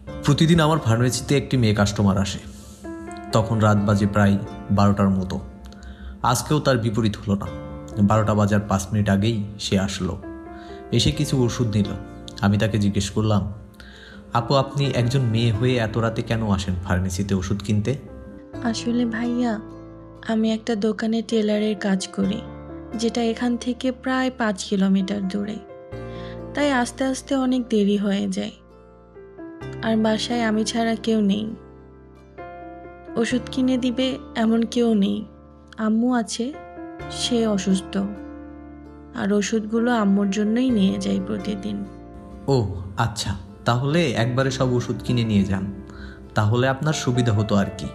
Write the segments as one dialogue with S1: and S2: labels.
S1: প্রতিদিন আমার ফার্মেসিতে একটি মেয়ে কাস্টমার আসে। তখন রাত বাজে প্রায় 12টার মতো। আজকেও তার বিপরীত হলো না। 12টা বাজার 5 মিনিট আগেই সে আসলো, এসে কিছু ওষুধ নিল। আমি তাকে জিজ্ঞেস করলাম, আপু, আপনি একজন মেয়ে হয়ে এত রাতে কেন আসেন ফার্মেসিতে ওষুধ কিনতে?
S2: আসলে ভাইয়া, আমি একটা দোকানে টেলারের কাজ করি, যেটা এখান থেকে প্রায় 5 কিলোমিটার দূরে। তাই আস্তে আস্তে অনেক দেরি হয়ে যায়। আর বাসায় আমি ছাড়া কেউ নেই, ওষুধ কিনে দিবে এমন কেউ নেই। আম্মু আছে, সে অসুস্থ, আর ওষুধগুলো আম্মুর জন্যই নিয়ে যাই প্রতিদিন।
S1: ও আচ্ছা, তাহলে একবারে সব ওষুধ কিনে নিয়ে যান, তাহলে আপনার সুবিধা হতো আর কি।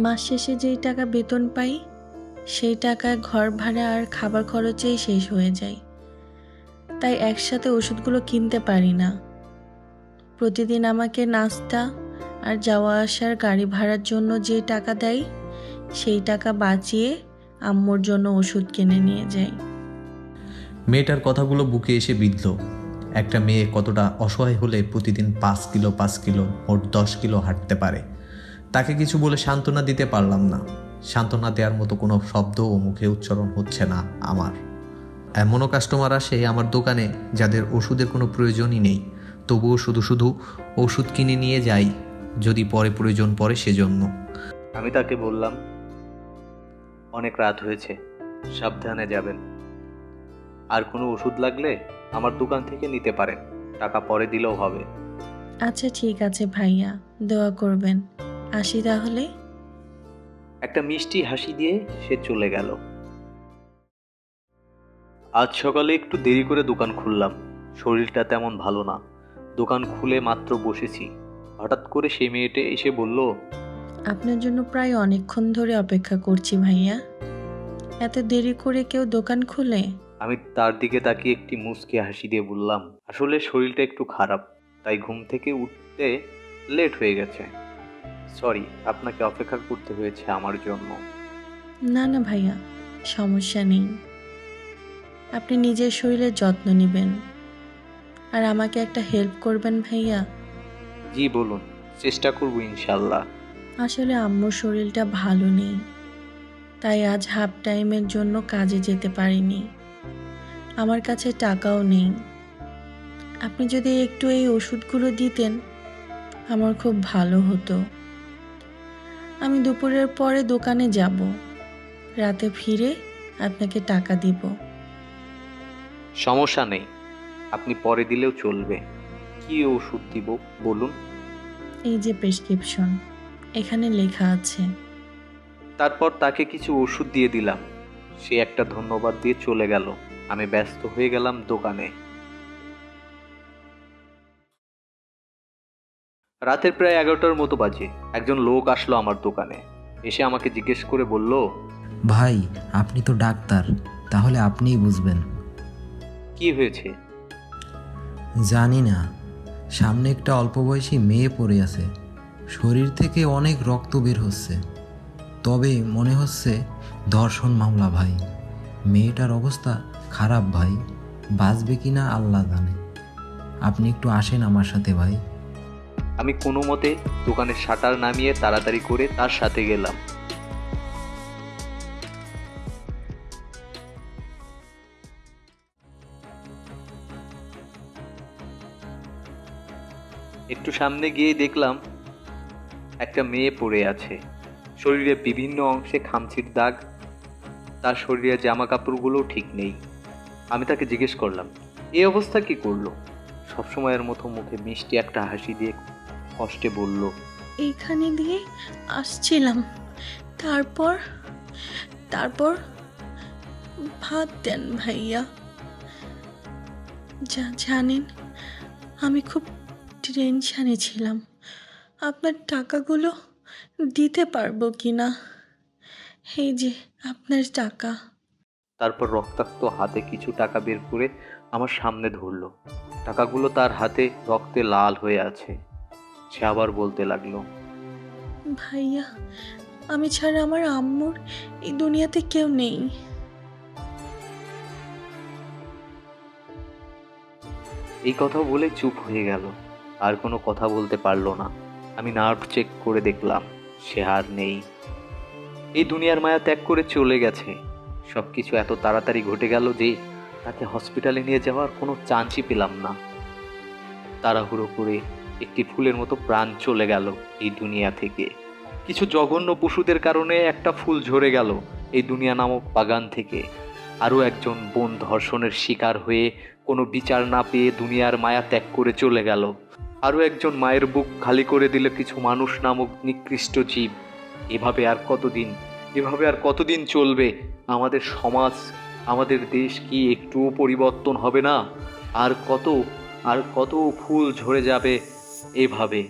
S2: মাস শেষে যেই টাকা বেতন পাই, সেই টাকায় ঘর ভাড়া আর খাবার খরচেই শেষ হয়ে যায়। তাই একসাথে ওষুধগুলো কিনতে পারি না। প্রতিদিন আমাকে নাস্তা আর যাওয়া আসার গাড়ি ভাড়ার জন্য যে টাকা দেয়, সেই টাকা বাঁচিয়ে আম্মুর জন্য ওষুধ কিনে নিয়ে যাই।
S1: মেয়েটার কথাগুলো বুকে এসে বিঁধল। একটা মেয়ে কতটা অসহায় হলে প্রতিদিন 5 কিলো মোট 10 কিলো হাঁটতে পারে। তাকে কিছু বলে সান্ত্বনা দিতে পারলাম না। সান্ত্বনা দেওয়ার মতো কোনো শব্দও মুখে উচ্চারণ হচ্ছে না আমার। এমনও কাস্টমার আসে আমার দোকানে যাদের ওষুধের কোনো প্রয়োজনই নেই, তবুও শুধু শুধু ওষুধ কিনে নিয়ে যাই, যদি পরে প্রয়োজন পড়ে সেজন্য।
S3: আমি তাকে বললাম, অনেক রাত হয়েছে, সাবধানে যাবেন। আর কোনো ওষুধ লাগলে আমার দোকান থেকে নিতে পারেন, টাকা পরে দিলেও হবে।
S2: আচ্ছা ঠিক আছে ভাইয়া, দোয়া করবেন। আসি তাহলে।
S3: একটা মিষ্টি হাসি দিয়ে সে চলে গেল। আজ সকালে একটু দেরি করে দোকান খুললাম। শরীরটা তেমন ভালো না। দোকান খুলে মাত্র বসেছি, হঠাৎ করে সেই মেয়েটা এসে বলল,
S2: আপনার জন্য প্রায় অনেকক্ষণ ধরে অপেক্ষা করছি ভাইয়া। এত দেরি করে কেউ দোকান খুলে?
S3: আমি তার দিকে তাকিয়ে একটি মুচকি হাসি দিয়ে বললাম, আসলে শরীরটা একটু খারাপ, তাই ঘুম থেকে উঠতে লেট হয়ে গেছে। সরি, আপনাকে অপেক্ষা করতে হয়েছে আমার জন্য।
S2: না না ভাইয়া, সমস্যা নেই। আপনি নিজের শরীরের যত্ন নেবেন, আর আমাকে একটা হেল্প করবেন ভাইয়া।
S3: জি বলুন, চেষ্টা করব ইনশাল্লাহ।
S2: আসলে আম্মুর শরীরটা ভালো নেই, তাই আজ হাফ টাইমের জন্য কাজে যেতে পারিনি। আমার কাছে টাকাও নেই। আপনি যদি একটু এই ওষুধগুলো দিতেন, আমার খুব ভালো হতো। আমি দুপুরের পরে দোকানে যাব, রাতে ফিরে আপনাকে টাকা দিব।
S3: সমস্যা নেই, আপনি পরে দিলেও চলবে। কি ওষুধ দিব বলুন?
S2: এই যে প্রেসক্রিপশন, এখানে লেখা আছে।
S3: তারপর তাকে কিছু ওষুধ দিয়ে দিলাম। সে একটা ধন্যবাদ দিয়ে চলে গেল। আমি ব্যস্ত হয়ে গেলাম দোকানে। রাতের প্রায় 11টার মতো বাজে। একজন লোক আসলো আমার দোকানে। এসে আমাকে জিজ্ঞেস করে বলল,
S4: ভাই, আপনি তো ডাক্তার, তাহলে আপনিই বুঝবেন।
S3: কি হয়েছে?
S4: জানি না, সামনে একটা অল্প বয়সী মেয়ে পড়ে আছে, শরীর থেকে অনেক রক্ত বের হচ্ছে। তবে মনে হচ্ছে ধর্ষণ মামলা ভাই। মেয়েটার অবস্থা খারাপ ভাই, বাঁচবে কি না আল্লাহ জানে। আপনি একটু আসেন আমার সাথে ভাই।
S3: আমি কোনো মতে দোকানের শাটার নামিয়ে তাড়াতাড়ি করে তার সাথে গেলাম। একটু সামনে গিয়ে দেখলাম একটা মেয়ে পড়ে আছে। শরীরে বিভিন্ন অংশে খামচির দাগ। তার শরীরের জামা কাপড়গুলোও ঠিক নেই। আমি তাকে জিজ্ঞেস করলাম, এই অবস্থা কি করলো? সবসময়ের মতো মুখে মিষ্টি একটা হাসি দিয়ে কষ্টে বলল,
S2: এইখানে দিয়ে আসছিলাম, তারপর তারপর ভাত দেন ভাইয়া। জানেন, আমি খুব টেনশানে ছিলাম আপনার টাকাগুলো দিতে পারবো কি না। এই যে আপনার টাকা।
S3: তারপর রক্তাক্ত হাতে কিছু টাকা বের করে আমার সামনে ধরলো। টাকাগুলো তার হাতে রক্তে লাল হয়ে আছে। সে আবার বলতে লাগলো,
S2: ভাইয়া, আমি ছাড়া আমার আম্মুর এই দুনিয়াতে কেউ নেই।
S3: এই কথা বলে চুপ হয়ে গেল। আর কোনো কথা বলতে পারলো না। আমি নার্ভ চেক করে দেখলাম সে আর নেই। এই দুনিয়ার মায়া ত্যাগ করে চলে গেছে। সব কিছু এত তাড়াতাড়ি ঘটে গেল যে তাকে হসপিটালে নিয়ে যাওয়ার কোনো চান্সই পেলাম না। তাড়াহুড়ো করে একটি ফুলের মতো প্রাণ চলে গেল এই দুনিয়া থেকে। কিছু জঘন্য পশুদের কারণে একটা ফুল ঝরে গেল এই দুনিয়া নামক বাগান থেকে। আরও একজন বোন ধর্ষণের শিকার হয়ে কোনো বিচার না পেয়ে দুনিয়ার মায়া ত্যাগ করে চলে গেল। আরও একজন মায়ের বুক খালি করে দিল কিছু মানুষ নামক নিকৃষ্ট জীব। এভাবে আর কতদিন চলবে আমাদের সমাজ, আমাদের দেশ কি একটুও পরিবর্তন হবে না? আর কত ফুল ঝরে যাবে এভাবে।